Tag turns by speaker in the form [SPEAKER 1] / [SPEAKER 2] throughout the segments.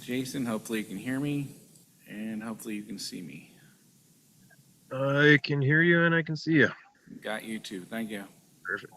[SPEAKER 1] Jason, hopefully you can hear me, and hopefully you can see me.
[SPEAKER 2] I can hear you and I can see you.
[SPEAKER 1] Got you too. Thank you.
[SPEAKER 2] Perfect.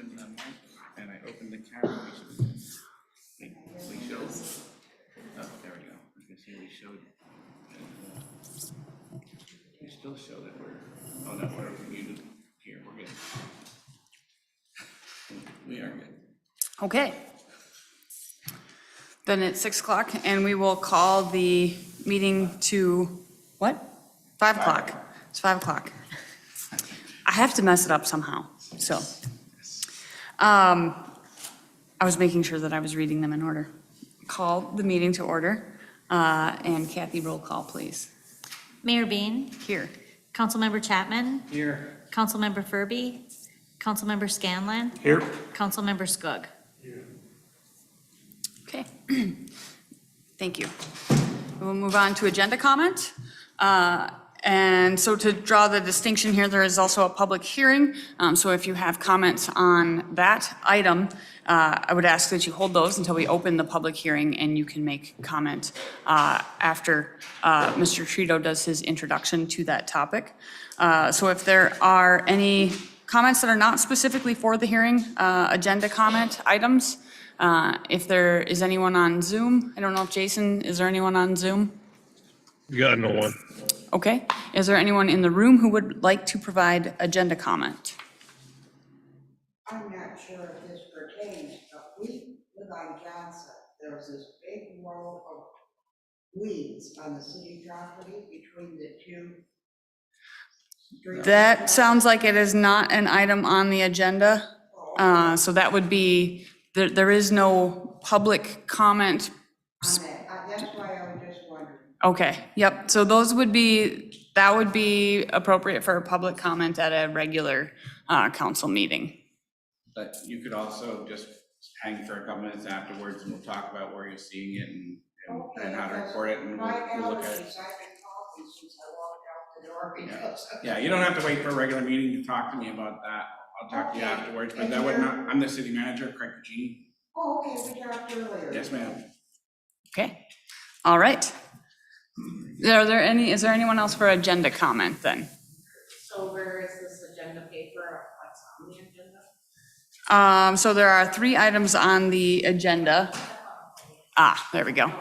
[SPEAKER 1] opened the mic and I opened the camera. We showed. Oh, there we go. I was gonna say we showed. We still show that we're. Oh no, we're muted here. We're good. We are good.
[SPEAKER 3] Okay. Then it's 6 o'clock and we will call the meeting to, what? 5 o'clock. It's 5 o'clock. I have to mess it up somehow, so. I was making sure that I was reading them in order. Call the meeting to order. And Kathy, roll call, please.
[SPEAKER 4] Mayor Bean,
[SPEAKER 3] Here.
[SPEAKER 4] Councilmember Chapman,
[SPEAKER 1] Here.
[SPEAKER 4] Councilmember Furby, Councilmember Scanlon,
[SPEAKER 1] Here.
[SPEAKER 4] Councilmember Skug.
[SPEAKER 3] Okay. Thank you. We'll move on to agenda comment. And so to draw the distinction here, there is also a public hearing. So if you have comments on that item, I would ask that you hold those until we open the public hearing and you can make comment after Mr. Trito does his introduction to that topic. So if there are any comments that are not specifically for the hearing, agenda comment items, if there is anyone on Zoom, I don't know if Jason, is there anyone on Zoom?
[SPEAKER 2] Got no one.
[SPEAKER 3] Okay. Is there anyone in the room who would like to provide agenda comment?
[SPEAKER 5] I'm not sure if this pertains, but we live on Johnson. There's this big row of weeds on the city property between the two streets.
[SPEAKER 3] That sounds like it is not an item on the agenda. So that would be, there is no public comment.
[SPEAKER 5] On that. That's why I was just wondering.
[SPEAKER 3] Okay, yep. So those would be, that would be appropriate for a public comment at a regular council meeting.
[SPEAKER 1] But you could also just hang for a couple minutes afterwards and we'll talk about where you're seeing it and how to report it and
[SPEAKER 5] My
[SPEAKER 1] we'll look at
[SPEAKER 5] allergies,
[SPEAKER 1] it.
[SPEAKER 5] I've been coughing since I walked out the door because.
[SPEAKER 1] Yeah, you don't have to wait for a regular meeting to talk to me about that. I'll talk to you afterwards, but that would not, I'm the city manager, Craig Pagini.
[SPEAKER 5] Oh, okay, we talked earlier.
[SPEAKER 1] Yes, ma'am.
[SPEAKER 3] Okay, all right. Is there anyone else for agenda comment then?
[SPEAKER 6] So where is this agenda paper, what's on the agenda?
[SPEAKER 3] So there are 3 items on the agenda. Ah, there we go.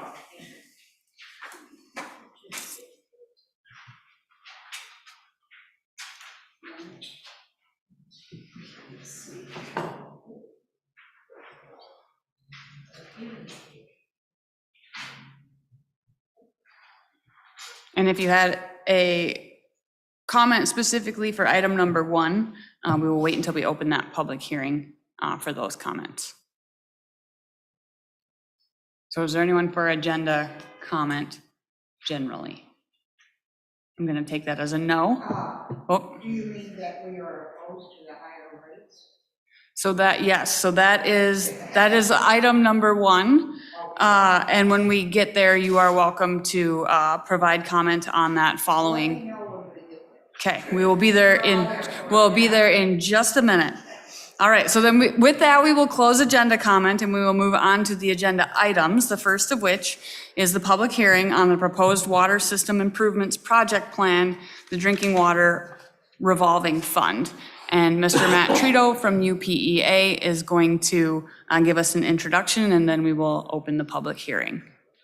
[SPEAKER 3] And if you had a comment specifically for item number 1, we will wait until we open that public hearing for those comments. So is there anyone for agenda comment generally? I'm going to take that as a no. Oh,
[SPEAKER 5] Do you mean that we are opposed to the higher rates?
[SPEAKER 3] so that, yes, so that is item number 1. And when we get there, you are welcome to provide comment on that
[SPEAKER 5] Let
[SPEAKER 3] following.
[SPEAKER 5] me know when we get there.
[SPEAKER 3] Okay, we'll be there in just a minute. All right, so then with that, we will close agenda comment and we will move on to the agenda items, the first of which is the public hearing on the proposed water system improvements project plan, the drinking water revolving fund. And Mr. Matt Trito from UPEA is going to give us an introduction and then we will open the public hearing.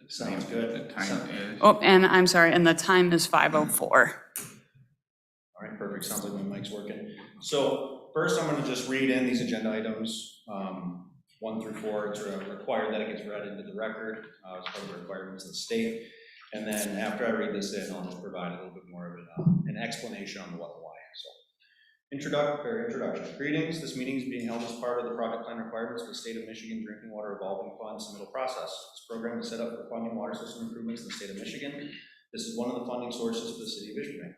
[SPEAKER 7] Sounds good.
[SPEAKER 1] The time is.
[SPEAKER 3] Oh, and I'm sorry, and the time is 5:04.
[SPEAKER 7] All right, perfect. Sounds like my mic's working. So first, I'm going to just read in these agenda items, 1 through 4. It's required that it gets read into the record as part of the requirements of the state. And then after I read this in, I'll just provide a little bit more of an explanation on the what and why. So introduction. Greetings. This meeting is being held as part of the project plan requirements for the state of Michigan Drinking Water Revolving Fund submittal process. This program is set up for funding water system improvements in the state of Michigan. This is one of the funding sources for the city of Ishpeming.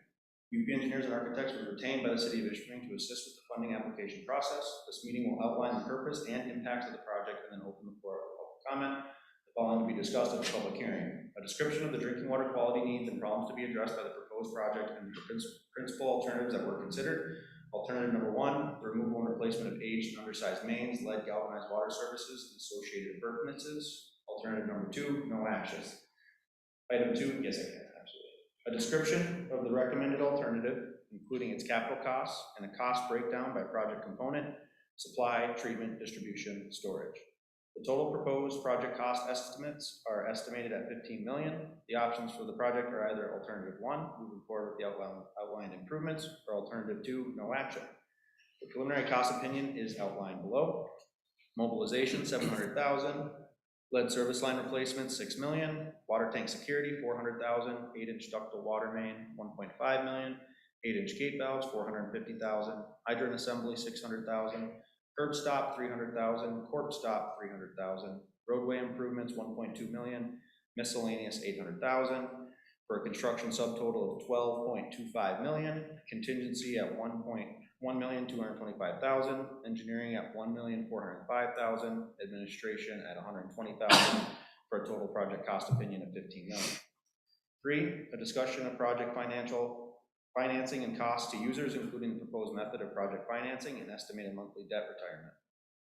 [SPEAKER 7] UP engineers and architects were retained by the city of Ishpeming to assist with the funding application process. This meeting will outline the purpose and impacts of the project and then open the floor for public comment. The following to be discussed at the public hearing. A description of the drinking water quality needs and problems to be addressed by the proposed project and the principal alternatives that were considered. Alternative number 1, the removal and replacement of aged and undersized mains, lead galvanized water services, and associated appurtenances. Alternative number 2, no actions. Item 2, yes I can, absolutely. A description of the recommended alternative, including its capital costs and a cost breakdown by project component. supply, treatment, distribution, storage. The total proposed project cost estimates are estimated at $15 million. The options for the project are either alternative 1, moving forward with the outlined improvements, or alternative 2, no action. The preliminary cost opinion is outlined below. Mobilization, $700,000. Lead service line replacement, $6 million. Water tank security, $400,000. 8-inch ductile water main, $1.5 million. 8-inch gate valves, $450,000. Hydrant assembly, $600,000. Curb stop, $300,000. Corp stop, $300,000. Roadway improvements, $1.2 million. Miscellaneous, $800,000. For a construction subtotal of $12.25 million. Contingency at $1,225,000. Engineering at $1,405,000. Administration at $120,000. For a total project cost opinion of $15 million. 3, a discussion of project financing and costs to users, including the proposed method of project financing and estimated monthly debt retirement.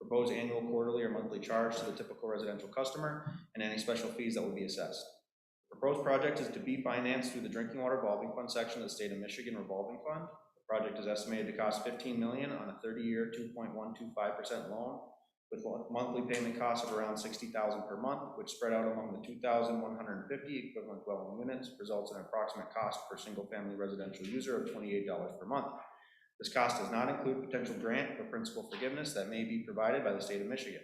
[SPEAKER 7] Proposed annual, quarterly, or monthly charge to the typical residential customer, and any special fees that will be assessed. The proposed project is to be financed through the Drinking Water Revolving Fund section of the State of Michigan Revolving Fund. The project is estimated to cost $15 million on a 30-year, 2.125% loan, with monthly payment costs of around $60,000 per month, which spread out among the 2,150 equivalent dwelling units results in an approximate cost per single-family residential user of $28 per month. This cost does not include potential grant or principal forgiveness that may be provided by the state of Michigan.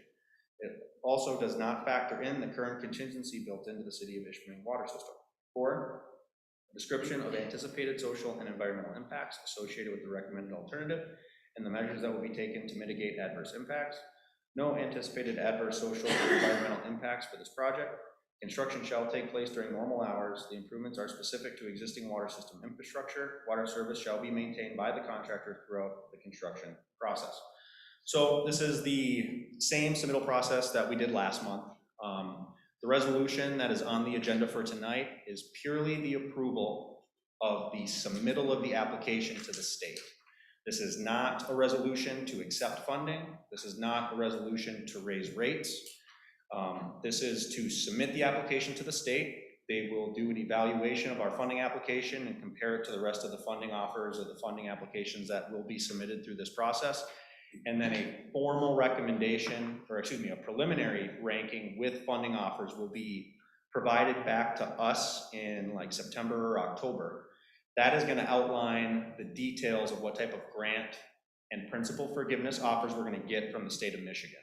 [SPEAKER 7] It also does not factor in the current contingency built into the City of Ishpeming water system. 4, a description of anticipated social and environmental impacts associated with the recommended alternative and the measures that will be taken to mitigate adverse impacts. No anticipated adverse social or environmental impacts for this project. Construction shall take place during normal hours. The improvements are specific to existing water system infrastructure. Water service shall be maintained by the contractor throughout the construction process. So this is the same submittal process that we did last month. The resolution that is on the agenda for tonight is purely the approval of the submittal of the application to the state. This is not a resolution to accept funding. This is not a resolution to raise rates. This is to submit the application to the state. They will do an evaluation of our funding application and compare it to the rest of the funding offers or the funding applications that will be submitted through this process. And then a formal recommendation, or excuse me, a preliminary ranking with funding offers will be provided back to us in like September or October. That is going to outline the details of what type of grant and principal forgiveness offers we're going to get from the state of Michigan.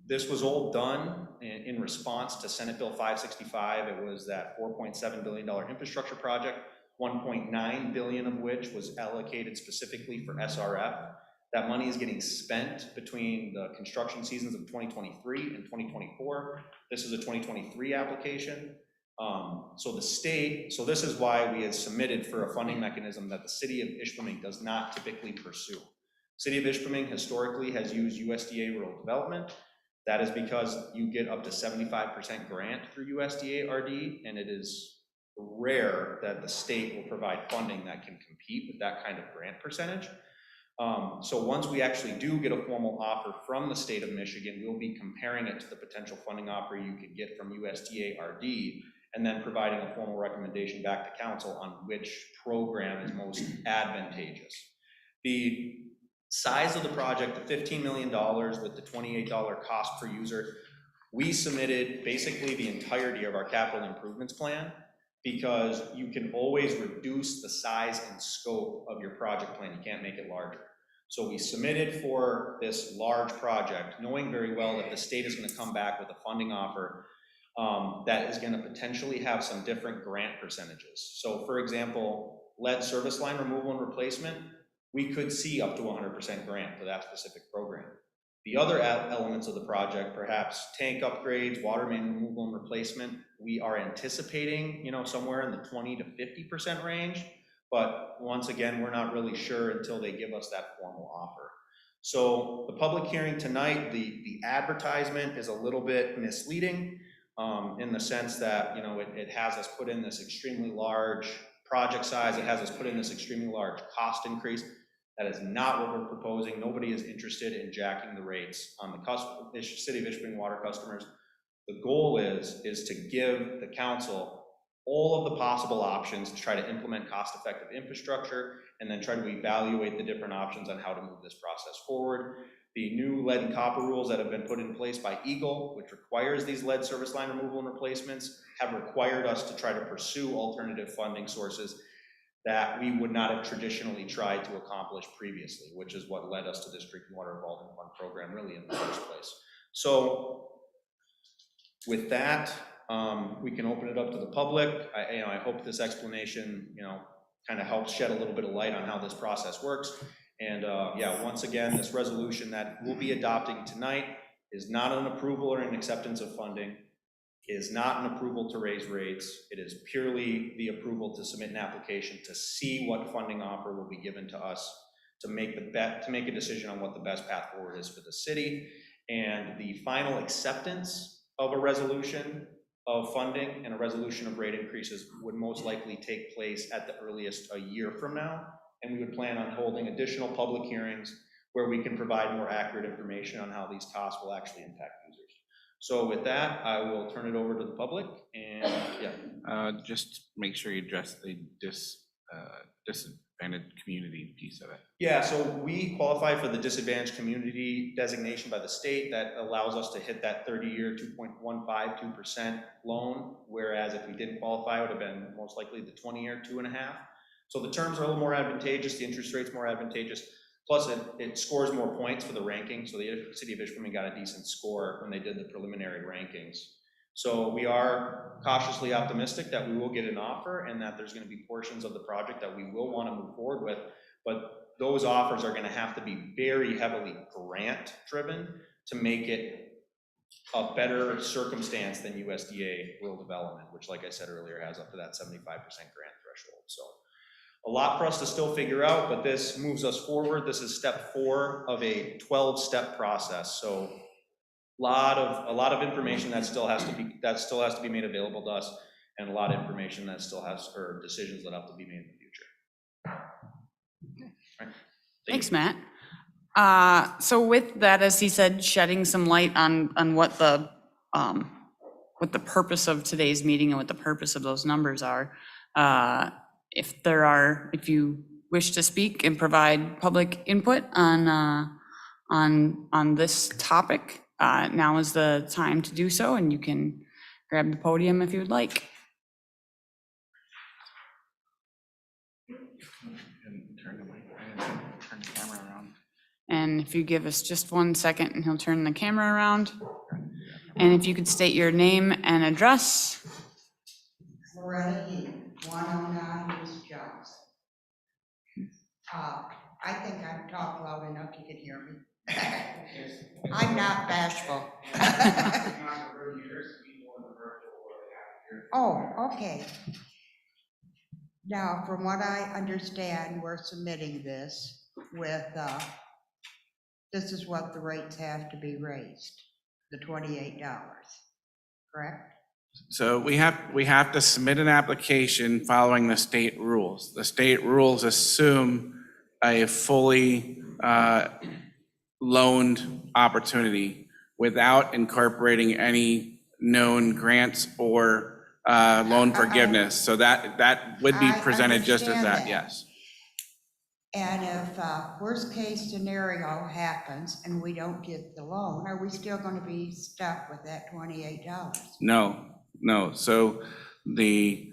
[SPEAKER 7] This was all done in response to Senate Bill 565. It was that $4.7 billion infrastructure project, $1.9 billion of which was allocated specifically for SRF. That money is getting spent between the construction seasons of 2023 and 2024. This is a 2023 application. So this is why we had submitted for a funding mechanism that the City of Ishpeming does not typically pursue. City of Ishpeming historically has used USDA rural development. That is because you get up to 75% grant through USDA RD, and it is rare that the state will provide funding that can compete with that kind of grant percentage. So once we actually do get a formal offer from the state of Michigan, we'll be comparing it to the potential funding offer you could get from USDA RD, and then providing a formal recommendation back to council on which program is most advantageous. The size of the project, the $15 million with the $28 cost per user, we submitted basically the entirety of our capital improvements plan because you can always reduce the size and scope of your project plan. You can't make it larger. So we submitted for this large project, knowing very well that the state is going to come back with a funding offer that is going to potentially have some different grant percentages. So for example, lead service line removal and replacement, we could see up to 100% grant for that specific program. The other elements of the project, perhaps tank upgrades, water main removal and replacement, we are anticipating, somewhere in the 20 to 50% range. But once again, we're not really sure until they give us that formal offer. So the public hearing tonight, the advertisement is a little bit misleading in the sense that, it has us put in this extremely large project size. It has us put in this extremely large cost increase. That is not what we're proposing. Nobody is interested in jacking the rates on the City of Ishpeming water customers. The goal is to give the council all of the possible options to try to implement cost-effective infrastructure, and then try to evaluate the different options on how to move this process forward. The new lead and copper rules that have been put in place by Eagle, which requires these lead service line removal and replacements, have required us to try to pursue alternative funding sources that we would not have traditionally tried to accomplish previously, which is what led us to this Drinking Water Revolving Fund program really in the first place. So with that, we can open it up to the public. I hope this explanation, kind of helps shed a little bit of light on how this process works. And yeah, once again, this resolution that we'll be adopting tonight is not an approval or an acceptance of funding, is not an approval to raise rates. It is purely the approval to submit an application to see what funding offer will be given to us to make a decision on what the best path forward is for the city. And the final acceptance of a resolution of funding and a resolution of rate increases would most likely take place at the earliest a year from now. And we would plan on holding additional public hearings where we can provide more accurate information on how these costs will actually impact users. So with that, I will turn it over to the public, and yeah.
[SPEAKER 1] Just make sure you address the disadvantaged community piece of it.
[SPEAKER 7] Yeah, so we qualify for the disadvantaged community designation by the state that allows us to hit that 30-year 2.152% loan, whereas if we didn't qualify, it would have been most likely the 20-year 2.5%. So the terms are a little more advantageous, the interest rate's more advantageous, plus it scores more points for the ranking. So the city of Ishpeming got a decent score when they did the preliminary rankings. So we are cautiously optimistic that we will get an offer and that there's going to be portions of the project that we will want to move forward with, but those offers are going to have to be very heavily grant driven to make it a better circumstance than USDA rural development, which, like I said earlier, has up to that 75% grant threshold. So a lot for us to still figure out, but this moves us forward. This is step 4 of a 12-step process. So a lot of information that still has to be made available to us, and a lot of information that still has, or decisions that have to be made in the future. All right.
[SPEAKER 3] Thanks, Matt. So with that, as he said, shedding some light on what the purpose of today's meeting and what the purpose of those numbers are. If you wish to speak and provide public input on this topic, now is the time to do so, and you can grab the podium if you would like.
[SPEAKER 1] And turn the camera around.
[SPEAKER 3] And if you give us just 1 second, and he'll turn the camera around. And if you could state your name and address.
[SPEAKER 5] Loretta Heath, 109 East Johnson. I think I've talked loud enough you can hear me. I'm not bashful. Oh, okay. Now, from what I understand, we're submitting this with, this is what the rates have to be raised, the $28, correct?
[SPEAKER 1] So we have to submit an application following the state rules. The state rules assume a fully loaned opportunity without incorporating any known grants or loan forgiveness. So that would be
[SPEAKER 5] I
[SPEAKER 1] presented just as
[SPEAKER 5] understand
[SPEAKER 1] that,
[SPEAKER 5] that.
[SPEAKER 1] yes.
[SPEAKER 5] And if worst case scenario happens and we don't get the loan, are we still going to be stuck with that $28?
[SPEAKER 1] No. So the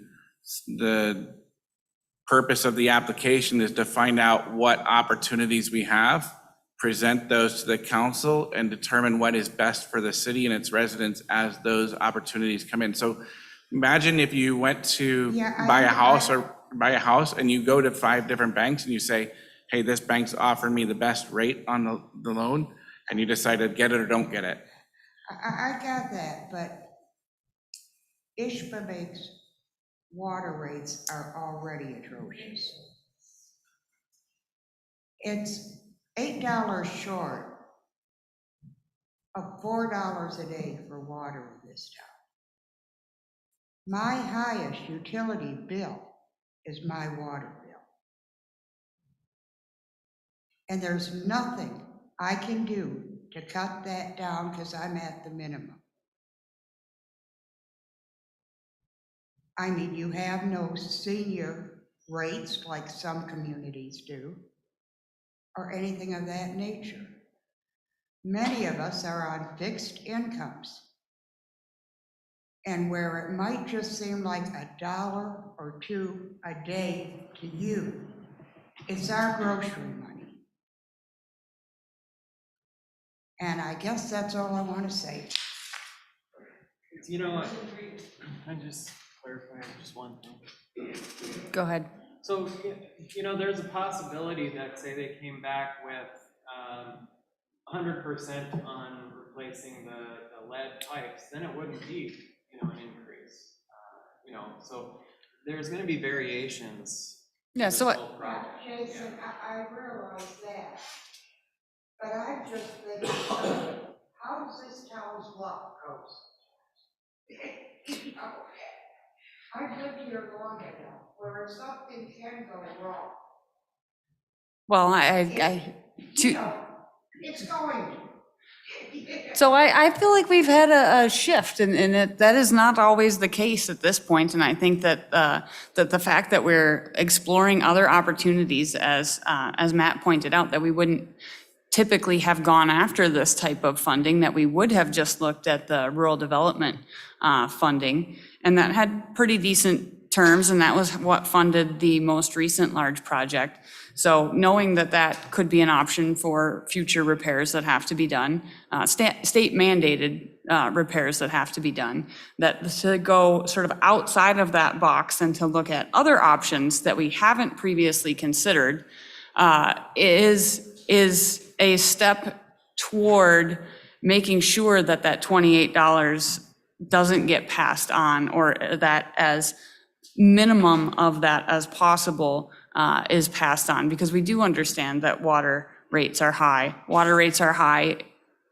[SPEAKER 1] purpose of the application is to find out what opportunities we have, present those to the council, and determine what is best for the city and its residents as those opportunities come in. So imagine if you went to buy a house and you go to 5 different banks and you say, hey, this bank's offering me the best rate on the loan, and you decide to get it or don't get it.
[SPEAKER 5] I got that, but Ishpeming's water rates are already atrocious. It's $8 short of $4 a day for water in this town. My highest utility bill is my water bill. And there's nothing I can do to cut that down because I'm at the minimum. I mean, you have no senior rates like some communities do, or anything of that nature. Many of us are on fixed incomes. And where it might just seem like $1 or $2 a day to you, it's our grocery money. And I guess that's all I want to say.
[SPEAKER 8] You know, I just clarify just one thing.
[SPEAKER 3] Go ahead.
[SPEAKER 8] So, you know, there's a possibility that, say, they came back with 100% on replacing the lead pipes, then it wouldn't be, you know, an increase. You know, so there's going to be variations.
[SPEAKER 3] Yeah, so
[SPEAKER 5] Jason, I realize that. But I'm just thinking, how does this town's luck go? You know, I've lived here long enough where something can go wrong.
[SPEAKER 3] well,
[SPEAKER 5] You know, it's going to.
[SPEAKER 3] So I feel like we've had a shift, and that is not always the case at this point. And I think that that the fact that we're exploring other opportunities, as Matt pointed out, that we wouldn't typically have gone after this type of funding, that we would have just looked at the rural development funding, and that had pretty decent terms, and that was what funded the most recent large project. So knowing that that could be an option for future repairs that have to be done, state mandated repairs that have to be done, that to go sort of outside of that box and to look at other options that we haven't previously considered is a step toward making sure that that $28 doesn't get passed on, or that as minimum of that as possible is passed on, because we do understand that water rates are high. Water rates are high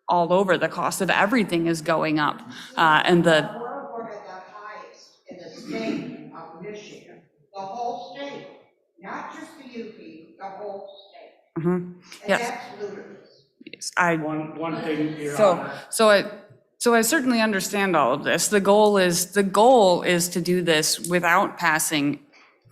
[SPEAKER 3] all over. The cost of everything is going up. And
[SPEAKER 5] We're one of the highest in the state of Michigan, the whole state, not just the UP, the whole state. And
[SPEAKER 3] yes,
[SPEAKER 5] that's ludicrous.
[SPEAKER 9] One thing, Your Honor.
[SPEAKER 3] So I certainly understand all of this. The goal is to do this without passing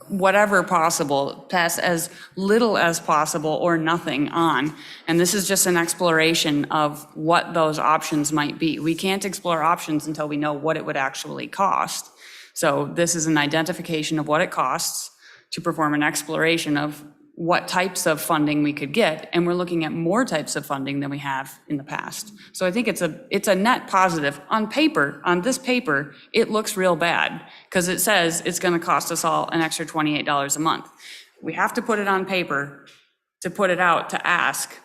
[SPEAKER 3] whatever possible, pass as little as possible or nothing on. And this is just an exploration of what those options might be. We can't explore options until we know what it would actually cost. So this is an identification of what it costs to perform an exploration of what types of funding we could get, and we're looking at more types of funding than we have in the past. So I think it's a net positive. On paper, on this paper, it looks real bad, because it says it's gonna cost us all an extra $28 a month. We have to put it on paper to put it out to ask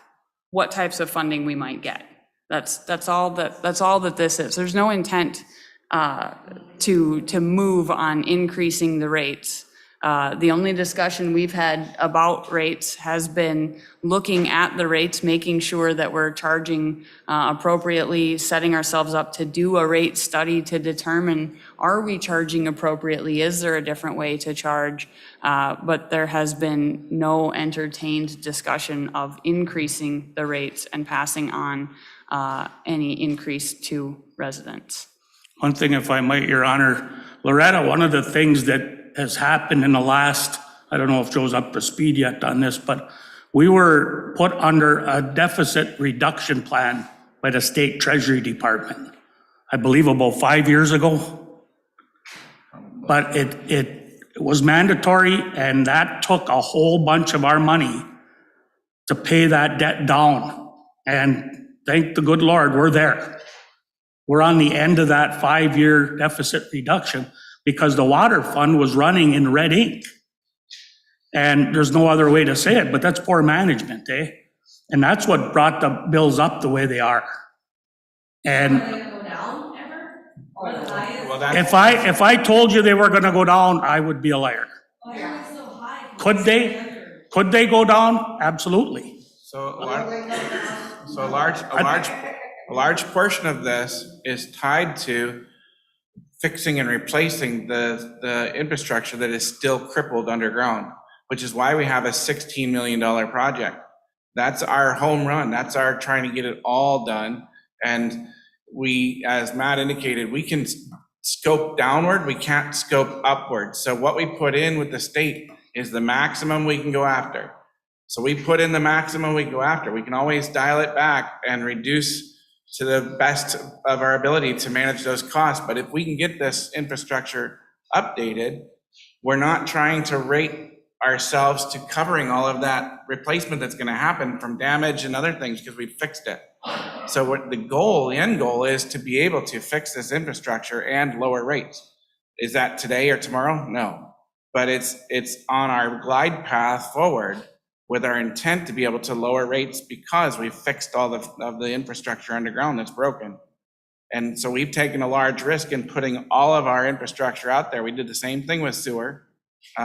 [SPEAKER 3] what types of funding we might get. That's all that this is. There's no intent to move on increasing the rates. The only discussion we've had about rates has been looking at the rates, making sure that we're charging appropriately, setting ourselves up to do a rate study to determine, are we charging appropriately? Is there a different way to charge? But there has been no entertained discussion of increasing the rates and passing on any increase to residents.
[SPEAKER 9] One thing, if I might, Your Honor, Loretta, one of the things that has happened in the last, I don't know if Joe's up to speed yet on this, but we were put under a deficit reduction plan by the State Treasury Department, I believe about 5 years ago. But it was mandatory, and that took a whole bunch of our money to pay that debt down. And thank the good Lord, we're there. We're on the end of that 5-year deficit reduction, because the water fund was running in red ink. And there's no other way to say it, but that's poor management, eh? And that's what brought the bills up the way they are. And
[SPEAKER 6] Are they gonna go down ever? Or the highest?
[SPEAKER 1] Well, that's,
[SPEAKER 9] if I told you they were gonna go down, I would be a liar.
[SPEAKER 6] Why are they so high?
[SPEAKER 9] Could they? Could they go down? Absolutely.
[SPEAKER 1] so a large portion of this is tied to fixing and replacing the infrastructure that is still crippled underground, which is why we have a $16 million project. That's our home run. That's our trying to get it all done. And we, as Matt indicated, we can scope downward, we can't scope upward. So what we put in with the state is the maximum we can go after. So we put in the maximum we can go after. We can always dial it back and reduce to the best of our ability to manage those costs. But if we can get this infrastructure updated, we're not trying to rate ourselves to covering all of that replacement that's gonna happen from damage and other things because we fixed it. So what the end goal is to be able to fix this infrastructure and lower rates. Is that today or tomorrow? No. But it's on our glide path forward with our intent to be able to lower rates because we've fixed all of the infrastructure underground that's broken. And so we've taken a large risk in putting all of our infrastructure out there. We did the same thing with sewer.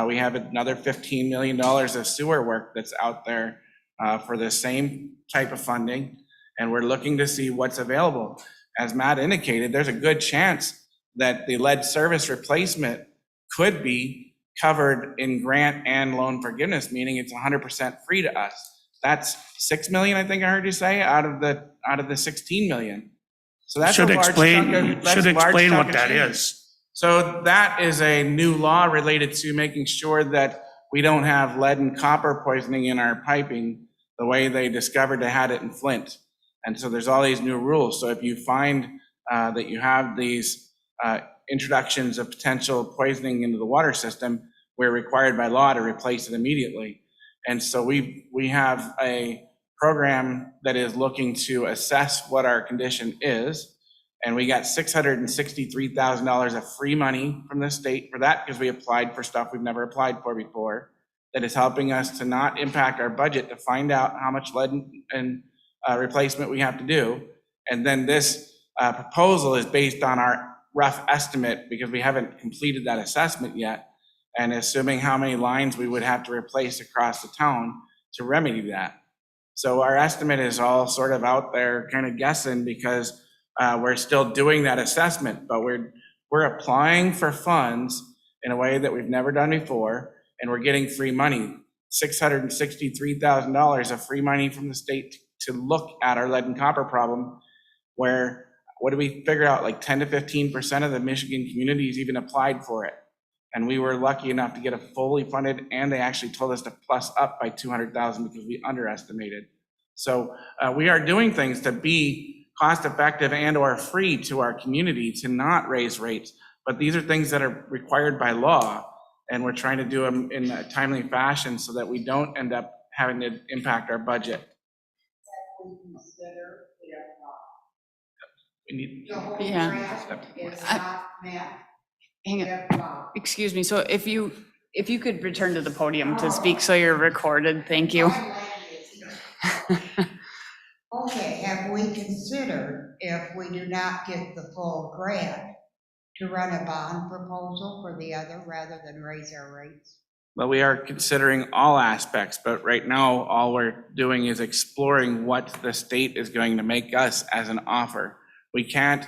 [SPEAKER 1] We have another $15 million of sewer work that's out there for the same type of funding. And we're looking to see what's available. As Matt indicated, there's a good chance that the lead service replacement could be covered in grant and loan forgiveness, meaning it's 100% free to us. That's 6 million, I think I heard you say, out of the 16 million. So that's
[SPEAKER 9] Should
[SPEAKER 1] a large chunk of, that's
[SPEAKER 9] should
[SPEAKER 1] a large
[SPEAKER 9] explain
[SPEAKER 1] chunk
[SPEAKER 9] what
[SPEAKER 1] of
[SPEAKER 9] that
[SPEAKER 1] change.
[SPEAKER 9] is.
[SPEAKER 1] So that is a new law related to making sure that we don't have lead and copper poisoning in our piping the way they discovered they had it in Flint. And so there's all these new rules. So if you find that you have these introductions of potential poisoning into the water system, we're required by law to replace it immediately. And so we have a program that is looking to assess what our condition is. And we got $663,000 of free money from the state for that because we applied for stuff we've never applied for before. That is helping us to not impact our budget to find out how much lead and replacement we have to do. And then this proposal is based on our rough estimate because we haven't completed that assessment yet, and assuming how many lines we would have to replace across the town to remedy that. So our estimate is all sort of out there kind of guessing because we're still doing that assessment, but we're applying for funds in a way that we've never done before, and we're getting free money, $663,000 of free money from the state to look at our lead and copper problem, where, what do we figure out, like 10 to 15% of the Michigan communities even applied for it. And we were lucky enough to get it fully funded, and they actually told us to plus up by 200,000 because we underestimated. So we are doing things to be cost effective and or free to our community to not raise rates. But these are things that are required by law, and we're trying to do them in a timely fashion so that we don't end up having to impact our budget.
[SPEAKER 5] We consider
[SPEAKER 1] We need,
[SPEAKER 5] the whole
[SPEAKER 3] Yeah.
[SPEAKER 5] grant is
[SPEAKER 3] I-
[SPEAKER 5] not met.
[SPEAKER 3] Hang on,
[SPEAKER 5] If,
[SPEAKER 3] excuse me, so if you could return to the podium to speak so you're recorded, thank you.
[SPEAKER 5] my land is here. Okay, have we considered, if we do not get the full grant, to run a bond proposal for the other rather than raise our rates?
[SPEAKER 1] well, we are considering all aspects, but right now, all we're doing is exploring what the state is going to make us as an offer. We can't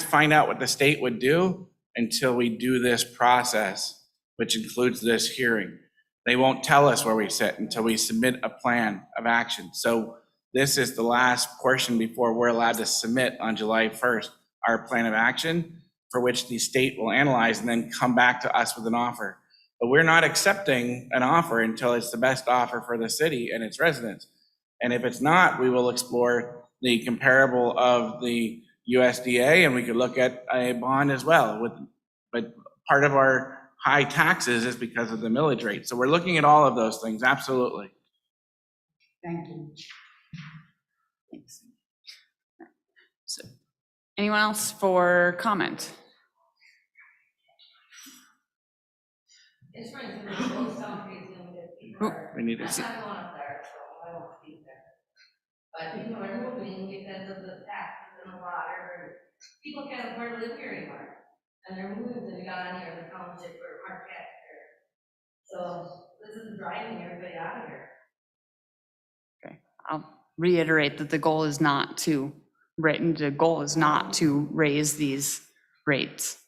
[SPEAKER 1] find out what the state would do until we do this process, which includes this hearing. They won't tell us where we sit until we submit a plan of action. So this is the last portion before we're allowed to submit on July 1st, our plan of action, for which the state will analyze and then come back to us with an offer. But we're not accepting an offer until it's the best offer for the city and its residents. And if it's not, we will explore the comparable of the USDA, and we could look at a bond as well. But part of our high taxes is because of the millage rate. So we're looking at all of those things, absolutely.
[SPEAKER 5] Thank you.
[SPEAKER 3] Thanks. So, anyone else for comment?
[SPEAKER 6] It's going to be those countries and the people are.
[SPEAKER 1] We need to
[SPEAKER 6] I'm
[SPEAKER 1] see.
[SPEAKER 6] not going up there, so I won't speak there. But people are moving because of the taxes and the water, and people can't afford to live here anymore. And they're moving to Uganda or the township or Marquette or, so this is driving everybody out of here.
[SPEAKER 3] Okay, I'll reiterate that the goal is not to raise these rates.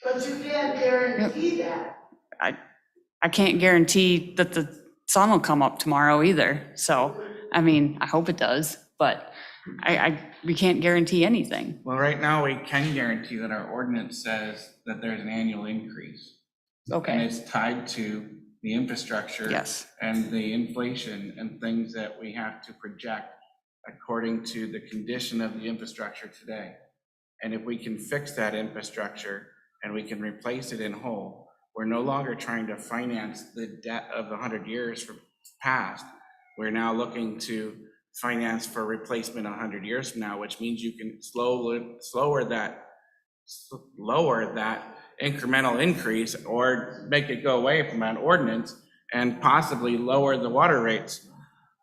[SPEAKER 5] But you can't guarantee that.
[SPEAKER 3] I can't guarantee that the sun will come up tomorrow either. So, I mean, I hope it does, but we can't guarantee anything.
[SPEAKER 1] Well, right now, we can guarantee that our ordinance says that there's an annual increase. And
[SPEAKER 3] Okay,
[SPEAKER 1] it's tied to the infrastructure.
[SPEAKER 3] Yes.
[SPEAKER 1] And the inflation and things that we have to project according to the condition of the infrastructure today. And if we can fix that infrastructure and we can replace it in whole, we're no longer trying to finance the debt of 100 years from past. We're now looking to finance for replacement 100 years from now, which means you can lower that incremental increase or make it go away from an ordinance and possibly lower the water rates.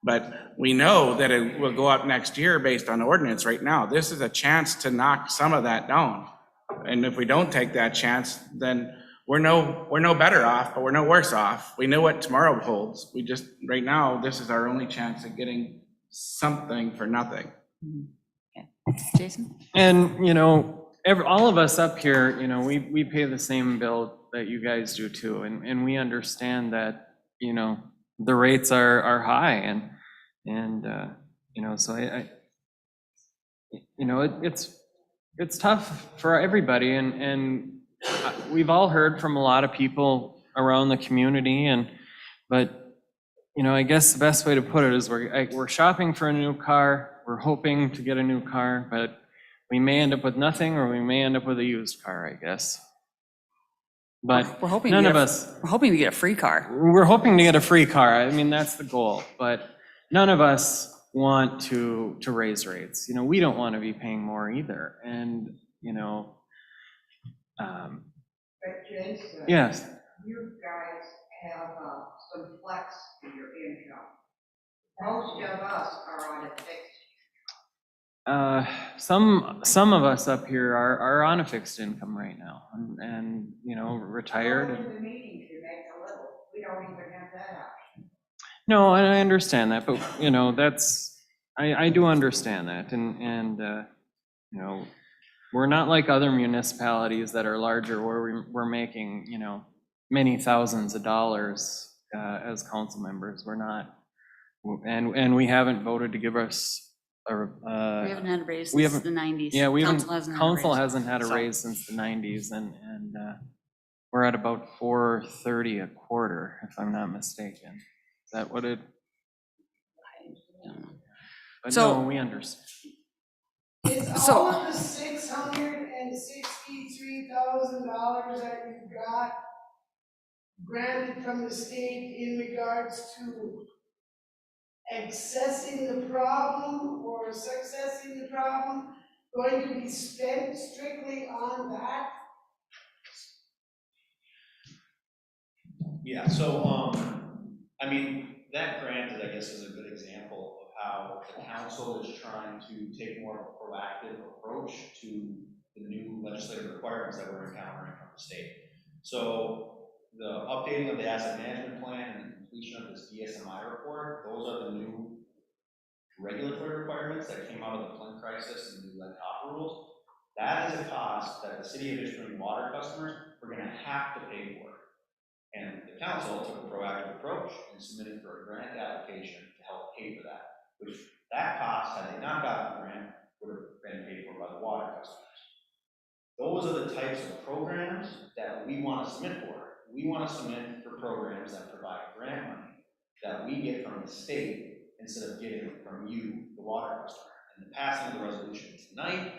[SPEAKER 1] But we know that it will go up next year based on ordinance right now. This is a chance to knock some of that down. And if we don't take that chance, then we're no better off, but we're no worse off. We know what tomorrow holds. We just, right now, this is our only chance at getting something for nothing.
[SPEAKER 3] Jason?
[SPEAKER 8] And, all of us up here, we pay the same bill that you guys do too. And we understand that, the rates are high and so it's tough for everybody. And we've all heard from a lot of people around the community but I guess the best way to put it is we're shopping for a new car. We're hoping to get a new car, but we may end up with nothing, or we may end up with a used car, I guess. But
[SPEAKER 3] We're hoping
[SPEAKER 8] none
[SPEAKER 3] to
[SPEAKER 8] of
[SPEAKER 3] get
[SPEAKER 8] us,
[SPEAKER 3] We're hoping to get a free car.
[SPEAKER 8] we're hoping to get a free car. I mean, that's the goal, but none of us want to raise rates. We don't want to be paying more either. And,
[SPEAKER 5] But Jason.
[SPEAKER 8] yes.
[SPEAKER 5] You guys have some flex in your income. Most of us are on a fixed.
[SPEAKER 8] Some of us up here are on a fixed income right now and retired.
[SPEAKER 5] Go to the meetings, you make a little. We don't even have that option.
[SPEAKER 8] No, and I understand that, but I do understand that, and we're not like other municipalities that are larger where we're making many thousands of dollars as council members. We're not, and we haven't voted to give us.
[SPEAKER 3] We haven't had a raise
[SPEAKER 8] we
[SPEAKER 3] since
[SPEAKER 8] haven't-
[SPEAKER 3] the 90s.
[SPEAKER 8] Yeah,
[SPEAKER 3] Council
[SPEAKER 8] hasn't had a raise since the 90s, and we're at about $4.30 a quarter, if I'm not mistaken. Is that what it? But
[SPEAKER 3] So-
[SPEAKER 8] no, we understand.
[SPEAKER 10] Is
[SPEAKER 3] So-
[SPEAKER 10] all of the $663,000 that you got granted from the state in regards to accessing the problem or successing the problem going to be spent strictly on that?
[SPEAKER 7] Yeah, so, that grant, I guess, is a good example of how the council is trying to take more of a proactive approach to the new legislative requirements that we're encountering from the state. So the updating of the asset management plan and the completion of this DSMI report, those are the new regulatory requirements that came out of the Flint crisis and the new lead copper rules. That is a cost that the city of Ishpeming water customers are going to have to pay for. And the council took a proactive approach and submitted for a grant application to help pay for that, which that cost, had they not gotten the grant, would have been paid for by the water customers. Those are the types of programs that we want to submit for. We want to submit for programs that provide grant money that we get from the state instead of getting it from you, the water customer. And the passing of the resolution tonight,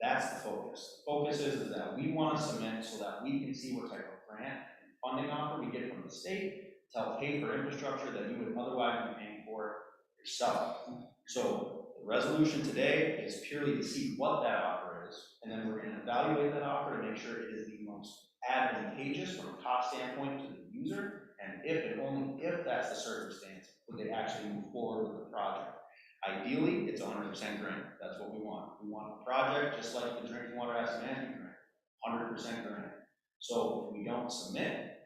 [SPEAKER 7] that's the focus. The focus is that we want to submit so that we can see what type of grant funding offer we get from the state to help pay for infrastructure that you would otherwise be paying for yourself. So the resolution today is purely to see what that offer is, and then we're going to evaluate that offer to make sure it is the most advantageous from a cost standpoint to the user, and if and only if that's the circumstance, would they actually move forward with the project. Ideally, it's 100% grant. That's what we want. We want a project just like the drinking water asset management grant, 100% grant. So if we don't submit,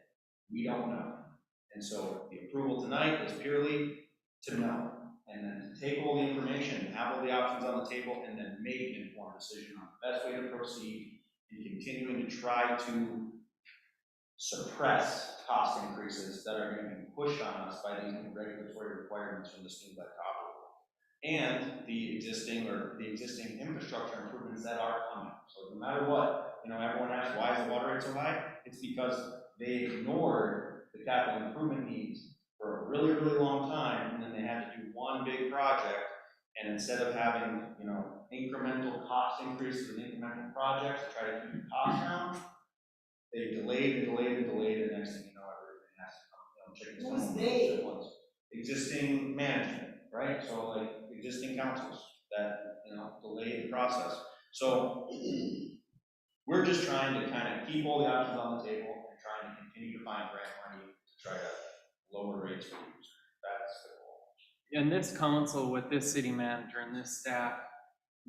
[SPEAKER 7] we don't know. And so the approval tonight is purely to know, and then to take all the information, have all the options on the table, and then make an informed decision on the best way to proceed in continuing to try to suppress cost increases that are going to be pushed on us by these new regulatory requirements from the new lead copper rule. and the existing infrastructure improvements that are coming. So no matter what, everyone asks, why is the water rate so high? It's because they ignored the capital improvement needs for a really, really long time, and then they had to do one big project, and instead of having, incremental cost increases and incremental projects to try to keep the costs down, they delayed and delayed and delayed, and next thing you know, everything has to come, chickens come
[SPEAKER 10] Who's
[SPEAKER 7] home
[SPEAKER 10] they?
[SPEAKER 7] at once. Existing management, right? So like existing councils that, delayed the process. So we're just trying to kind of keep all the options on the table and trying to continue to find grant money to try to lower rates for users. That's the goal.
[SPEAKER 8] And this council with this city manager and this staff,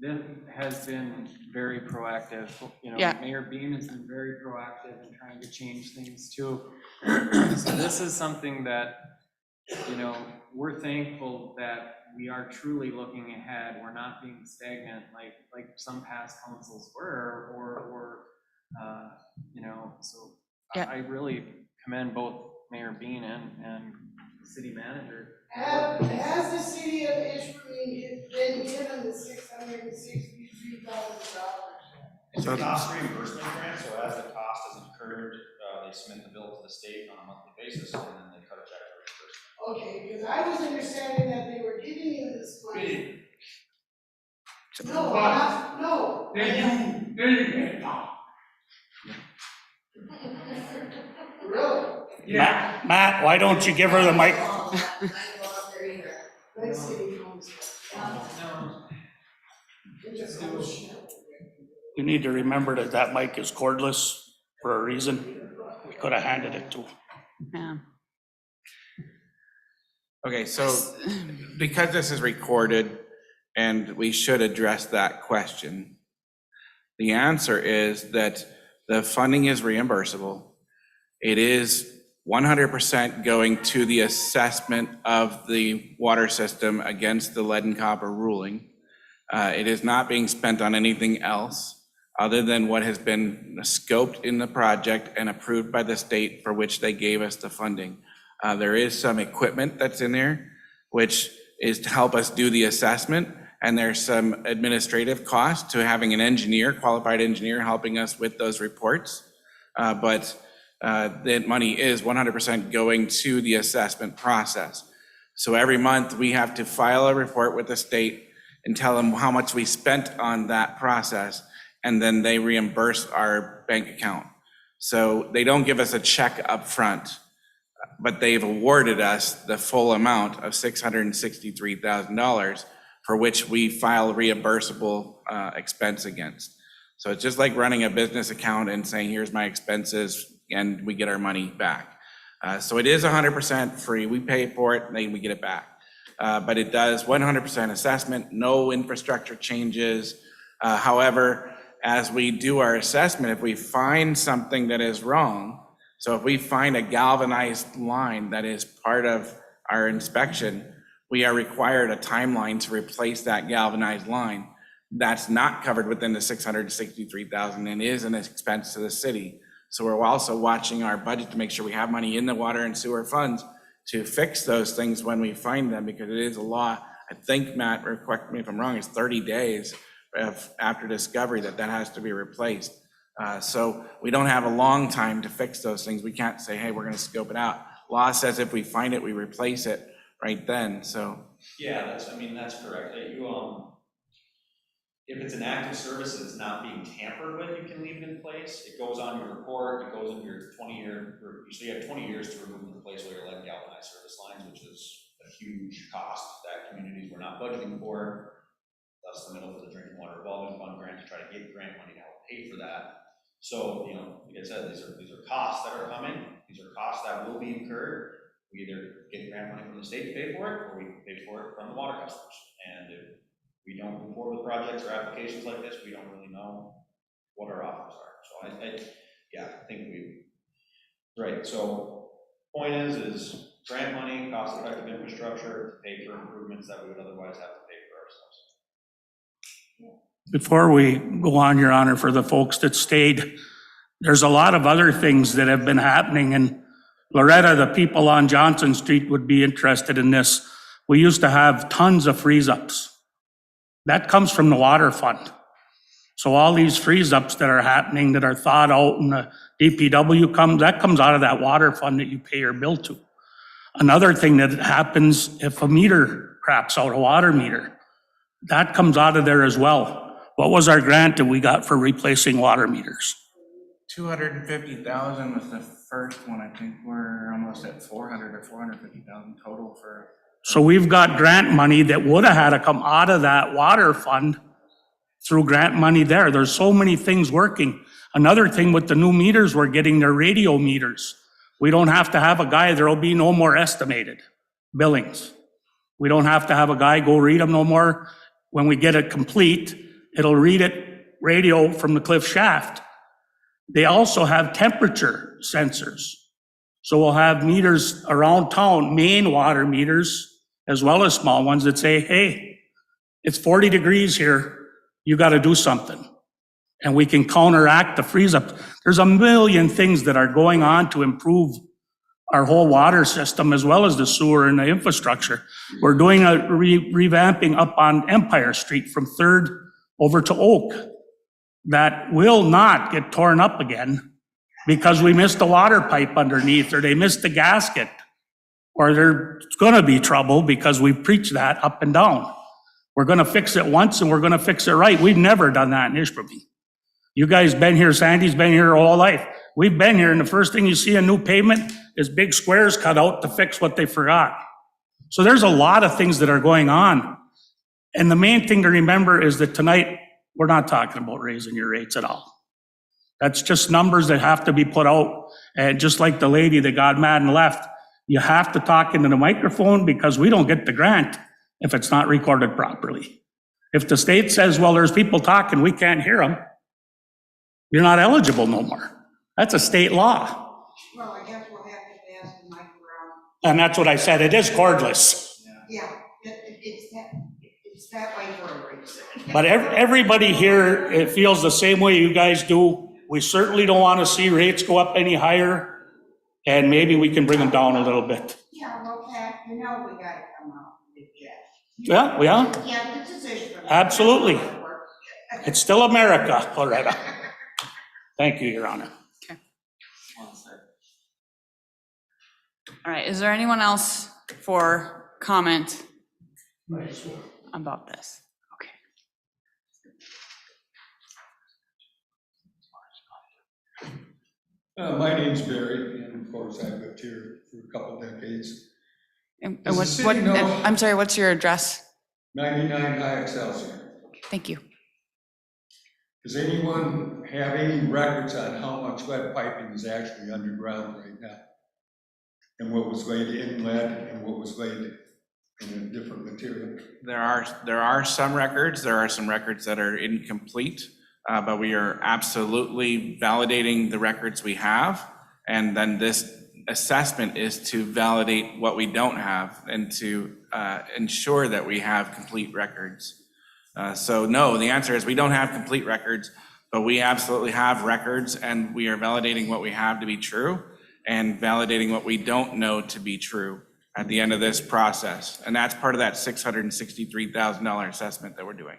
[SPEAKER 8] this has been very proactive.
[SPEAKER 3] Yeah.
[SPEAKER 8] Mayor Bean has been very proactive in trying to change things too. So this is something that, we're thankful that we are truly looking ahead. We're not being stagnant like some past councils were, so
[SPEAKER 3] Yeah.
[SPEAKER 8] I really commend both Mayor Bean and the city manager.
[SPEAKER 10] Has the city of Ishpeming been given the $663,000?
[SPEAKER 7] It's a cost reimbursement grant, so as the cost is incurred, they submit the bill to the state on a monthly basis, and then they cut a check for reimbursement.
[SPEAKER 10] Okay, because I was understanding that they were giving you this money. No. Really?
[SPEAKER 9] Matt, why don't you give her the mic?
[SPEAKER 10] Thanks, city council.
[SPEAKER 9] You need to remember that mic is cordless for a reason. We could have handed it to him.
[SPEAKER 3] Yeah.
[SPEAKER 1] Okay, so because this is recorded and we should address that question, the answer is that the funding is reimbursable. It is 100% going to the assessment of the water system against the lead and copper ruling. It is not being spent on anything else other than what has been scoped in the project and approved by the state for which they gave us the funding. There is some equipment that's in there, which is to help us do the assessment, and there's some administrative cost to having an engineer, qualified engineer, helping us with those reports. But that money is 100% going to the assessment process. So every month we have to file a report with the state and tell them how much we spent on that process, and then they reimburse our bank account. So they don't give us a check up front, but they've awarded us the full amount of $663,000 for which we file reimbursable expense against. So it's just like running a business account and saying, here's my expenses, and we get our money back. So it is 100% free. We pay for it, and then we get it back. But it does 100% assessment, no infrastructure changes. However, as we do our assessment, if we find something that is wrong, so if we find a galvanized line that is part of our inspection, we are required a timeline to replace that galvanized line. That's not covered within the $663,000 and is an expense to the city. So we're also watching our budget to make sure we have money in the water and sewer funds to fix those things when we find them, because it is a law. I think, Matt, or correct me if I'm wrong, it's 30 days after discovery that has to be replaced. So we don't have a long time to fix those things. We can't say, hey, we're going to scope it out. Law says if we find it, we replace it right then. So
[SPEAKER 7] Yeah, that's correct. If it's an active service that's not being tampered with, you can leave it in place. It goes on your report, it goes into your 20-year, so you have 20 years to remove and replace all your lead and galvanized service lines, which is a huge cost that communities were not budgeting for. Thus the middle for the drinking water revolving fund grant to try to get grant money to help pay for that. So, like I said, these are costs that are coming. These are costs that will be incurred. We either get grant money from the state to pay for it, or we pay for it from the water customers. And if we don't move forward with projects or applications like this, we don't really know what our offers are. So I think right. So point is grant money, cost-effective infrastructure to pay for improvements that we would otherwise have to pay for ourselves.
[SPEAKER 9] Before we go on, Your Honor, for the folks that stayed, there's a lot of other things that have been happening, and Loretta, the people on Johnson Street would be interested in this. we used to have tons of freeze-ups. That comes from the water fund. So all these freeze-ups that are happening, that are thawed out, and the DPW that comes out of that water fund that you pay your bill to. Another thing that happens if a meter craps out, a water meter, that comes out of there as well. What was our grant that we got for replacing water meters?
[SPEAKER 1] 250,000 was the first one. I think we're almost at 400 or 450,000 total for.
[SPEAKER 9] So we've got grant money that would have had to come out of that water fund through grant money there. There's so many things working. Another thing with the new meters, we're getting their radio meters. We don't have to have a guy, there'll be no more estimated billings. We don't have to have a guy go read them no more. When we get it complete, it'll read it radio from the cliff shaft. They also have temperature sensors. So we'll have meters around town, main water meters, as well as small ones that say, hey, it's 40 degrees here. You got to do something. And we can counteract the freeze up. There's a million things that are going on to improve our whole water system as well as the sewer and the infrastructure. We're doing a revamping up on Empire Street from 3rd over to Oak that will not get torn up again because we missed the water pipe underneath, or they missed the gasket, or there's going to be trouble because we preach that up and down. We're going to fix it once and we're going to fix it right. We've never done that in Ishpeming. You guys been here, Sandy's been here all life. We've been here, and the first thing you see a new pavement is big squares cut out to fix what they forgot. So there's a lot of things that are going on. And the main thing to remember is that tonight, we're not talking about raising your rates at all. That's just numbers that have to be put out. And just like the lady that got mad and left, you have to talk into the microphone because we don't get the grant if it's not recorded properly. If the state says, well, there's people talking, we can't hear them, you're not eligible no more. That's a state law.
[SPEAKER 5] Well, I guess we'll have to pass the mic around.
[SPEAKER 9] And that's what I said, it is cordless.
[SPEAKER 5] Yeah, it's that way for a reason.
[SPEAKER 9] But everybody here, it feels the same way you guys do. We certainly don't want to see rates go up any higher, and maybe we can bring them down a little bit.
[SPEAKER 5] Yeah, well, Pat, you know we gotta come out with Jeff.
[SPEAKER 9] Yeah, yeah,
[SPEAKER 5] Yeah, the decision.
[SPEAKER 9] absolutely. It's still America, Loretta. Thank you, Your Honor.
[SPEAKER 3] Okay. All right, is there anyone else for comment about this? Okay.
[SPEAKER 11] My name's Barry, and of course, I've lived here for a couple decades.
[SPEAKER 3] And
[SPEAKER 11] Does the
[SPEAKER 3] what,
[SPEAKER 11] city know-
[SPEAKER 3] I'm sorry, what's your address?
[SPEAKER 11] 99 High Excelsior.
[SPEAKER 3] Thank you.
[SPEAKER 11] Does anyone have any records on how much lead piping is actually underground right now? And what was laid in lead and what was laid in a different material?
[SPEAKER 1] There are some records. There are some records that are incomplete, but we are absolutely validating the records we have. And then this assessment is to validate what we don't have and to ensure that we have complete records. So no, the answer is we don't have complete records, but we absolutely have records, and we are validating what we have to be true and validating what we don't know to be true at the end of this process. And that's part of that $663,000 assessment that we're doing.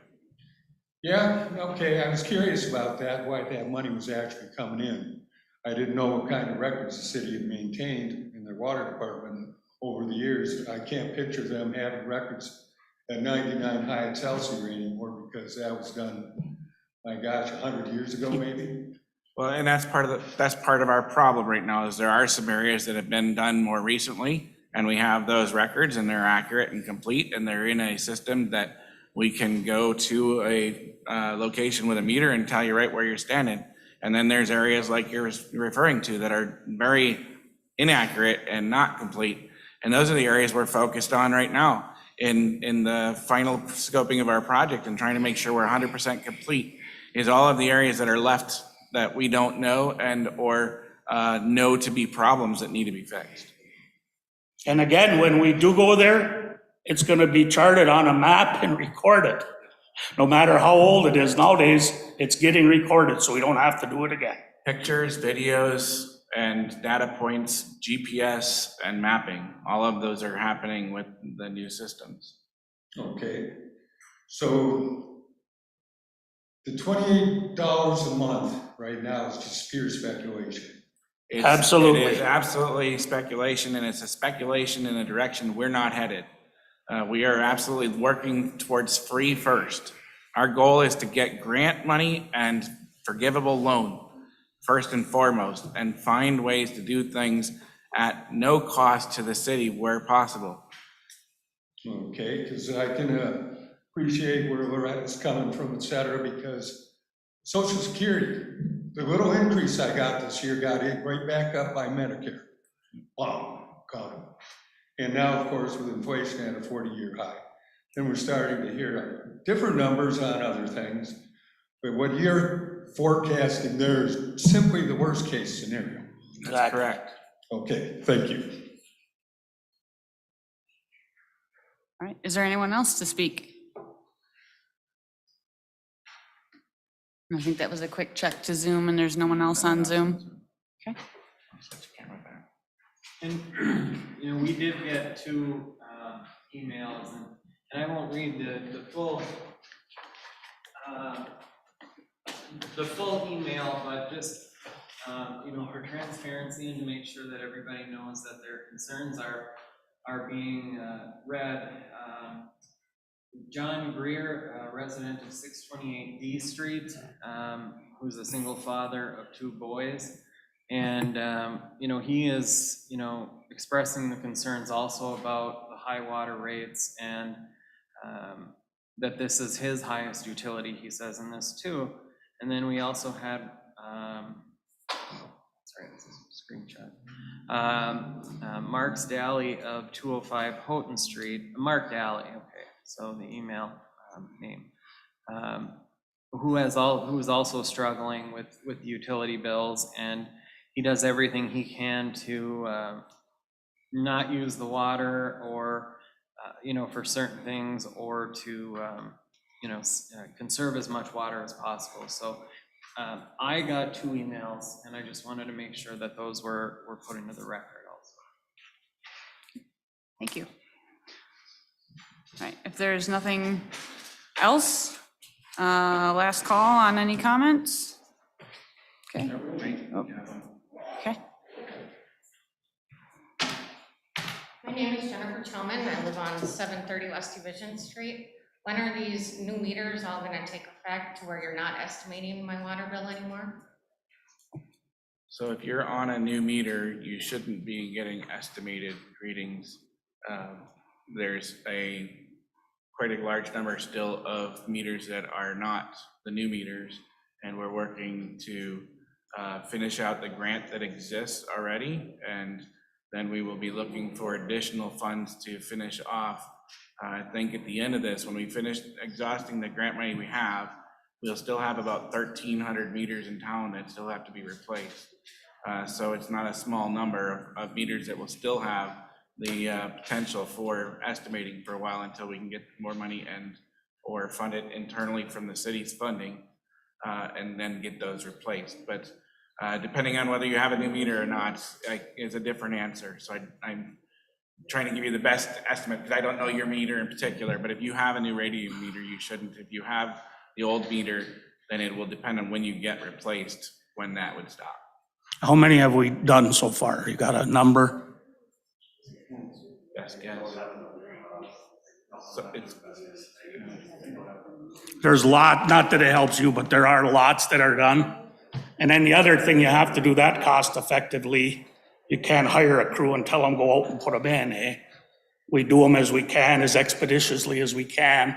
[SPEAKER 11] Yeah, okay, I was curious about that, why that money was actually coming in. I didn't know what kind of records the city had maintained in their water department over the years. I can't picture them having records at 99 High Excelsior anymore because that was done, my gosh, 100 years ago maybe.
[SPEAKER 1] Well, and that's part of our problem right now is there are some areas that have been done more recently, and we have those records and they're accurate and complete, and they're in a system that we can go to a location with a meter and tell you right where you're standing. And then there's areas like you're referring to that are very inaccurate and not complete. And those are the areas we're focused on right now in the final scoping of our project and trying to make sure we're 100% complete is all of the areas that are left that we don't know and or know to be problems that need to be fixed.
[SPEAKER 9] And again, when we do go there, it's going to be charted on a map and recorded. No matter how old it is nowadays, it's getting recorded, so we don't have to do it again.
[SPEAKER 1] Pictures, videos, and data points, GPS, and mapping. All of those are happening with the new systems.
[SPEAKER 11] Okay, so the $28 a month right now is just pure speculation.
[SPEAKER 1] It
[SPEAKER 9] Absolutely.
[SPEAKER 1] is absolutely speculation, and it's a speculation in a direction we're not headed. We are absolutely working towards free first. Our goal is to get grant money and forgivable loan, first and foremost, and find ways to do things at no cost to the city where possible.
[SPEAKER 11] Okay, because I can appreciate where Loretta's coming from, et cetera, because Social Security, the little increase I got this year got it right back up by Medicare. Wow, got it. And now, of course, with inflation at a 40-year high, then we're starting to hear different numbers on other things. But what you're forecasting there is simply the worst-case scenario.
[SPEAKER 1] That's correct.
[SPEAKER 11] Okay, thank you.
[SPEAKER 3] All right, is there anyone else to speak? I think that was a quick check to Zoom, and there's no one else on Zoom. Okay.
[SPEAKER 8] And, you know, we did get two emails, and I won't read the full email, but just, you know, for transparency and to make sure that everybody knows that their concerns are being read. John Greer, resident of 628 D Street, who's a single father of two boys. And, you know, he is, you know, expressing the concerns also about the high water rates and that this is his highest utility, he says in this too. And then we also had, sorry, this is a screenshot. Mark Daly of 205 Houghton Street, Mark Daly, okay, so the email name, who is also struggling with utility bills, and he does everything he can to not use the water or, you know, for certain things, or to, you know, conserve as much water as possible. So I got two emails, and I just wanted to make sure that those were put into the record also.
[SPEAKER 3] Thank you. All right, if there's nothing else, last call on any comments? Okay. Oh. Okay.
[SPEAKER 12] My name is Jennifer Tillman. I live on 730 West Division Street. When are these new meters all going to take effect to where you're not estimating my water bill anymore?
[SPEAKER 1] So if you're on a new meter, you shouldn't be getting estimated readings. There's quite a large number still of meters that are not the new meters, and we're working to finish out the grant that exists already, and then we will be looking for additional funds to finish off. I think at the end of this, when we finish exhausting the grant money we have, we'll still have about 1,300 meters in town that still have to be replaced. So it's not a small number of meters that will still have the potential for estimating for a while until we can get more money or fund it internally from the city's funding, and then get those replaced. But depending on whether you have a new meter or not, is a different answer. So I'm trying to give you the best estimate, because I don't know your meter in particular, but if you have a new radio meter, you shouldn't. If you have the old meter, then it will depend on when you get replaced, when that would stop.
[SPEAKER 9] How many have we done so far? You got a number?
[SPEAKER 1] Best guess. So
[SPEAKER 9] There's not that it helps you, but there are lots that are done. And then the other thing, you have to do that cost effectively. You can't hire a crew and tell them go out and put them in, eh? We do them as we can, as expeditiously as we can,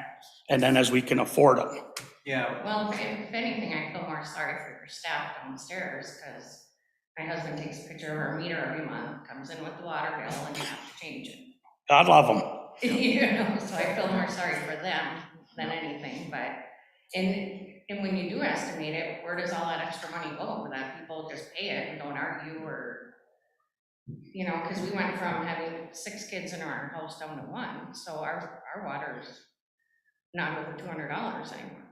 [SPEAKER 9] and then as we can afford them.
[SPEAKER 8] Yeah.
[SPEAKER 12] Well, if anything, I feel more sorry for your staff downstairs, because my husband takes a picture of our meter every month, comes in with the water bill, and you have to change it.
[SPEAKER 9] God love them.
[SPEAKER 12] You know, so I feel more sorry for them than anything, but, and when you do estimate it, where does all that extra money go? That people just pay it and don't argue, or, you know, because we went from having 6 kids in our house down to 1, so our water's not over $200 anymore.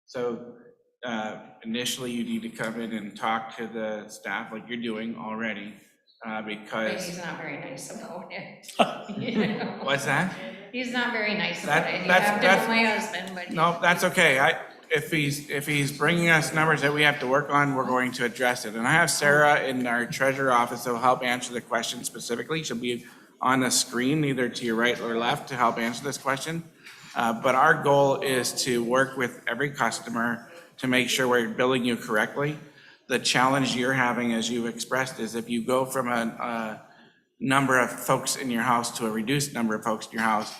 [SPEAKER 1] So initially you need to come in and talk to the staff like you're doing already,
[SPEAKER 12] But
[SPEAKER 1] because,
[SPEAKER 12] he's not very nice about it. You know?
[SPEAKER 1] what's that?
[SPEAKER 12] He's not very nice about it. You
[SPEAKER 1] That's-
[SPEAKER 12] have to know my husband, but.
[SPEAKER 1] No, that's okay. If he's bringing us numbers that we have to work on, we're going to address it. And I have Sarah in our treasurer office that will help answer the question specifically. She'll be on the screen, either to your right or left, to help answer this question. But our goal is to work with every customer to make sure we're billing you correctly. The challenge you're having, as you've expressed, is if you go from a number of folks in your house to a reduced number of folks in your house,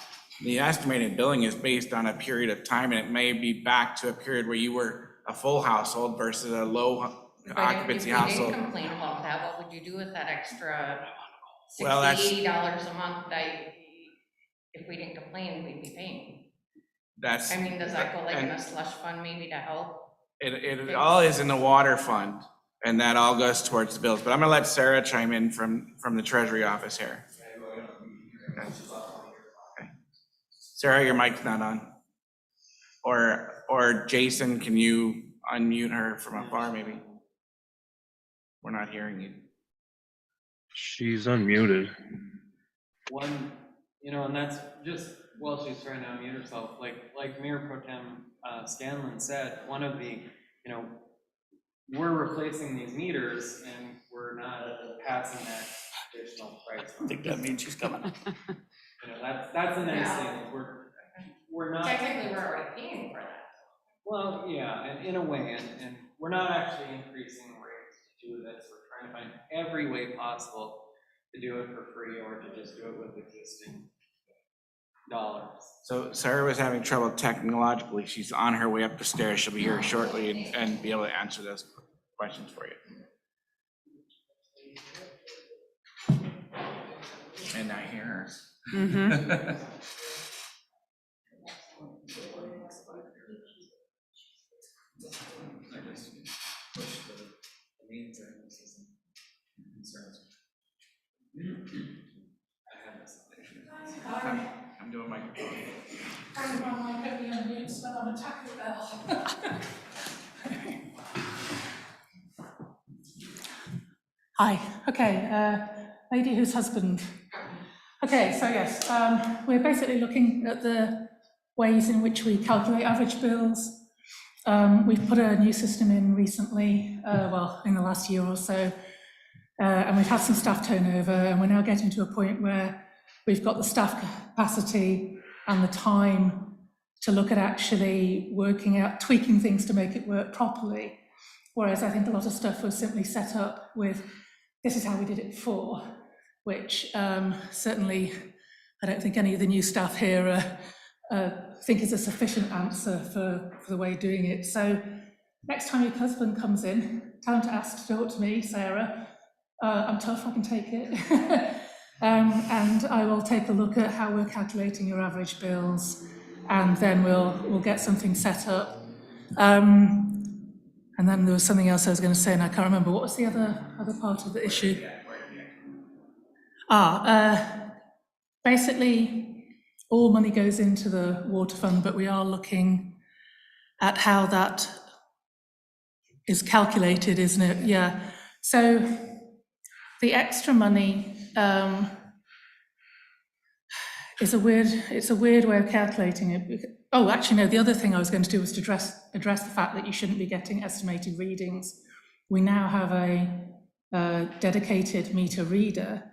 [SPEAKER 1] the estimated billing is based on a period of time, and it may be back to a period where you were a full household versus a low occupancy
[SPEAKER 12] But if
[SPEAKER 1] household.
[SPEAKER 12] you didn't complain about that, what would you do with that extra
[SPEAKER 1] Well, that's-
[SPEAKER 12] $60, $80 a month that, if we didn't complain, we'd be paying?
[SPEAKER 1] That's,
[SPEAKER 12] I mean, does that go like in
[SPEAKER 1] and
[SPEAKER 12] a slush fund maybe to help?
[SPEAKER 1] it all is in the water fund, and that all goes towards the bills. But I'm gonna let Sarah chime in from the treasury office here. Okay. Sarah, your mic's not on. Or Jason, can you unmute her from afar, maybe? We're not hearing you.
[SPEAKER 2] She's unmuted.
[SPEAKER 8] One, and that's just, while she's trying to unmute herself, like Mayor Pro Tem Scanlon said, one of the, we're replacing these meters and we're not passing that additional price.
[SPEAKER 9] I think that means she's coming.
[SPEAKER 8] That's the nice thing, we're not.
[SPEAKER 12] Technically, we're already paying for that.
[SPEAKER 8] Well, yeah, and in a way, and we're not actually increasing rates to do this. We're trying to find every way possible to do it for free or to just do it with existing dollars.
[SPEAKER 1] So Sarah was having trouble technologically. She's on her way up the stairs. She'll be here shortly and be able to answer those questions for you. And I hear her. I'm doing microphone.
[SPEAKER 13] Hi, okay, lady whose husband. Okay, so yes, we're basically looking at the ways in which we calculate average bills. We've put a new system in recently, in the last year or so, and we've had some staff turnover, and we're now getting to a point where we've got the staff capacity and the time to look at actually working out, tweaking things to make it work properly. Whereas I think a lot of stuff was simply set up with, this is how we did it before, which certainly I don't think any of the new staff here think is a sufficient answer for the way of doing it. So next time your husband comes in, tell him to ask to talk to me, Sarah. I'm tough, I can take it. And I will take a look at how we're calculating your average bills, and then we'll get something set up. And then there was something else I was going to say, and I can't remember. What was the other part of the issue? Basically, all money goes into the water fund, but we are looking at how that is calculated, isn't it? Yeah. So the extra money it's a weird way of calculating it. Oh, actually, no, the other thing I was going to do was to address the fact that you shouldn't be getting estimated readings. We now have a dedicated meter reader,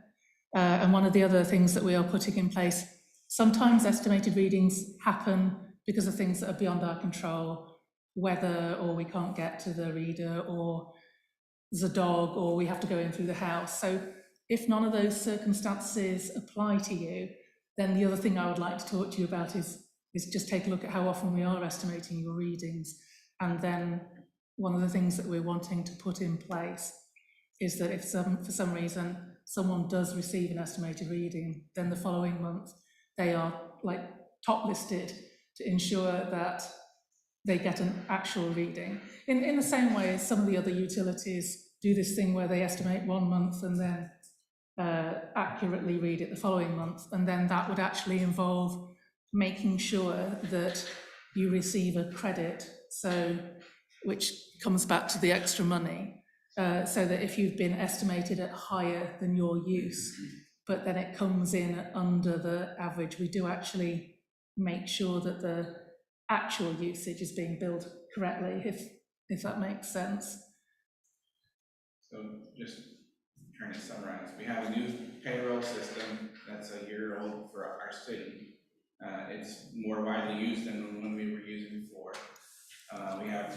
[SPEAKER 13] and one of the other things that we are putting in place, sometimes estimated readings happen because of things that are beyond our control, weather, or we can't get to the reader, or there's a dog, or we have to go in through the house. So if none of those circumstances apply to you, then the other thing I would like to talk to you about is just take a look at how often we are estimating your readings. And then one of the things that we're wanting to put in place is that if for some reason someone does receive an estimated reading, then the following month they are like top listed to ensure that they get an actual reading. In the same way as some of the other utilities do this thing where they estimate 1 month and then accurately read it the following month, and then that would actually involve making sure that you receive a credit. So which comes back to the extra money, so that if you've been estimated at higher than your use, but then it comes in under the average, we do actually make sure that the actual usage is being billed correctly, if that makes sense.
[SPEAKER 1] So just trying to summarize, we have a new payroll system that's a year old for our city. It's more widely used than when we were using before. We have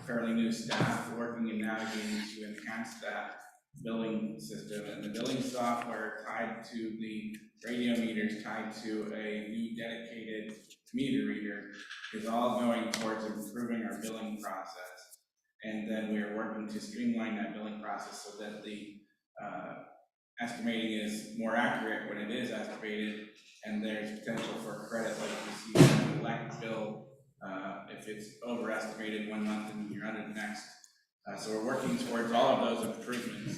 [SPEAKER 1] fairly new staff working and navigating to enhance that billing system, and the billing software tied to the radio meters, tied to a new dedicated meter reader, is all going towards improving our billing process. And then we are working to streamline that billing process so that the estimating is more accurate when it is estimated, and there's potential for credit like you see in the elect bill if it's overestimated one month and you're under the next. So we're working towards all of those improvements,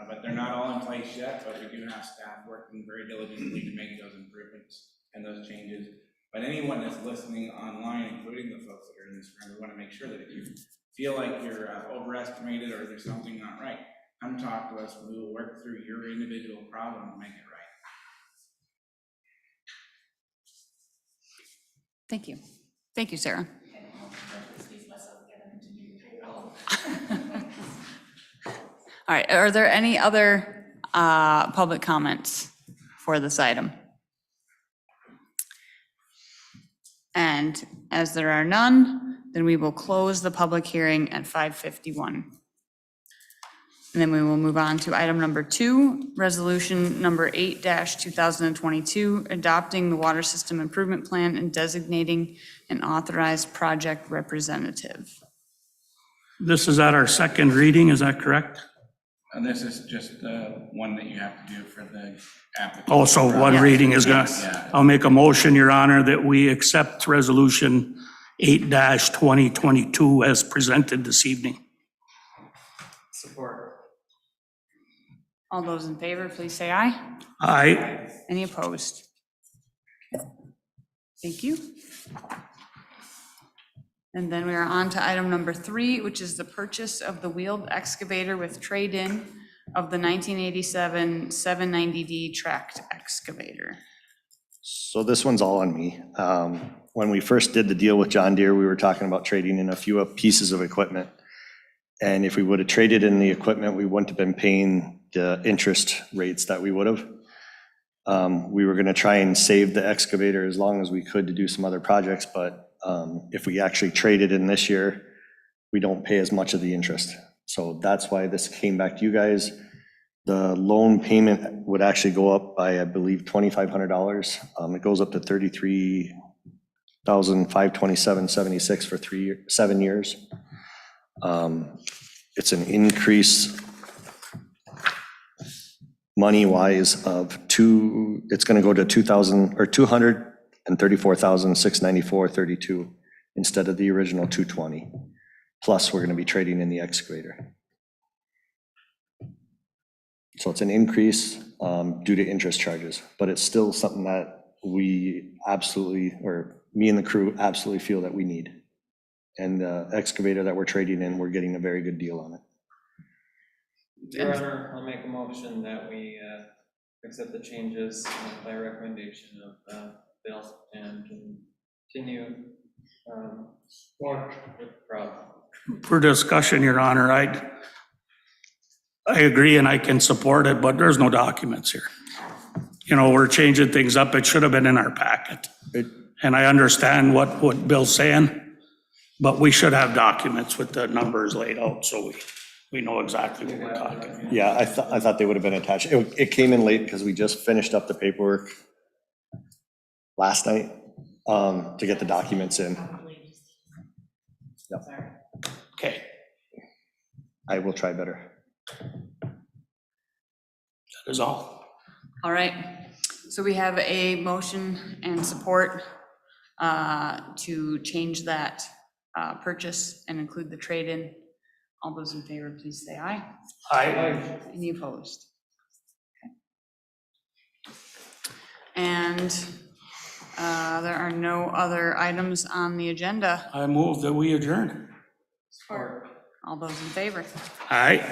[SPEAKER 1] but they're not all in place yet, but we do have staff working very diligently to make those improvements and those changes. But anyone that's listening online, including the folks that are in this room, we want to make sure that if you feel like you're overestimated or there's something not right, come talk to us. We will work through your individual problem and make it right.
[SPEAKER 3] Thank you. Thank you, Sarah. All right, are there any other public comments for this item? And as there are none, then we will close the public hearing at 5:51. And then we will move on to item number 2, resolution number 8-2022, adopting the water system improvement plan and designating an authorized project representative.
[SPEAKER 9] This is at our second reading, is that correct?
[SPEAKER 1] And this is just the one that you have to do for the application.
[SPEAKER 9] Oh, so one reading is gonna,
[SPEAKER 1] Yeah.
[SPEAKER 9] I'll make a motion, Your Honor, that we accept resolution 8-2022 as presented this evening.
[SPEAKER 8] Support.
[SPEAKER 3] All those in favor, please say aye.
[SPEAKER 9] Aye.
[SPEAKER 3] Any opposed? Thank you. And then we are on to item number 3, which is the purchase of the wheeled excavator with trade-in of the 1987 790D tracked excavator.
[SPEAKER 14] So this one's all on me. When we first did the deal with John Deere, we were talking about trading in a few pieces of equipment. And if we would have traded in the equipment, we wouldn't have been paying the interest rates that we would have. We were gonna try and save the excavator as long as we could to do some other projects, but if we actually traded in this year, we don't pay as much of the interest. So that's why this came back to you guys. The loan payment would actually go up by, I believe, $2,500. It goes up to $33,527.76 for 7 years. It's an increase money-wise of it's gonna go to $234,694.32 instead of the original $220. Plus, we're gonna be trading in the excavator. So it's an increase due to interest charges, but it's still something that we absolutely, or me and the crew absolutely feel that we need. And the excavator that we're trading in, we're getting a very good deal on it.
[SPEAKER 8] Your Honor, I'll make a motion that we accept the changes by recommendation of Bill and continue with the problem.
[SPEAKER 9] For discussion, Your Honor, I agree and I can support it, but there's no documents here. You know, we're changing things up. It should have been in our packet. And I understand what Bill's saying, but we should have documents with the numbers laid out so we know exactly what we're talking.
[SPEAKER 14] Yeah, I thought they would have been attached. It came in late because we just finished up the paperwork last night to get the documents in. Yep.
[SPEAKER 9] Okay.
[SPEAKER 14] I will try better.
[SPEAKER 9] That is all.
[SPEAKER 3] All right, so we have a motion and support to change that purchase and include the trade-in. All those in favor, please say aye.
[SPEAKER 9] Aye.
[SPEAKER 3] Any opposed? Okay. And there are no other items on the agenda.
[SPEAKER 9] I move that we adjourn.
[SPEAKER 3] All those in favor?
[SPEAKER 9] Aye.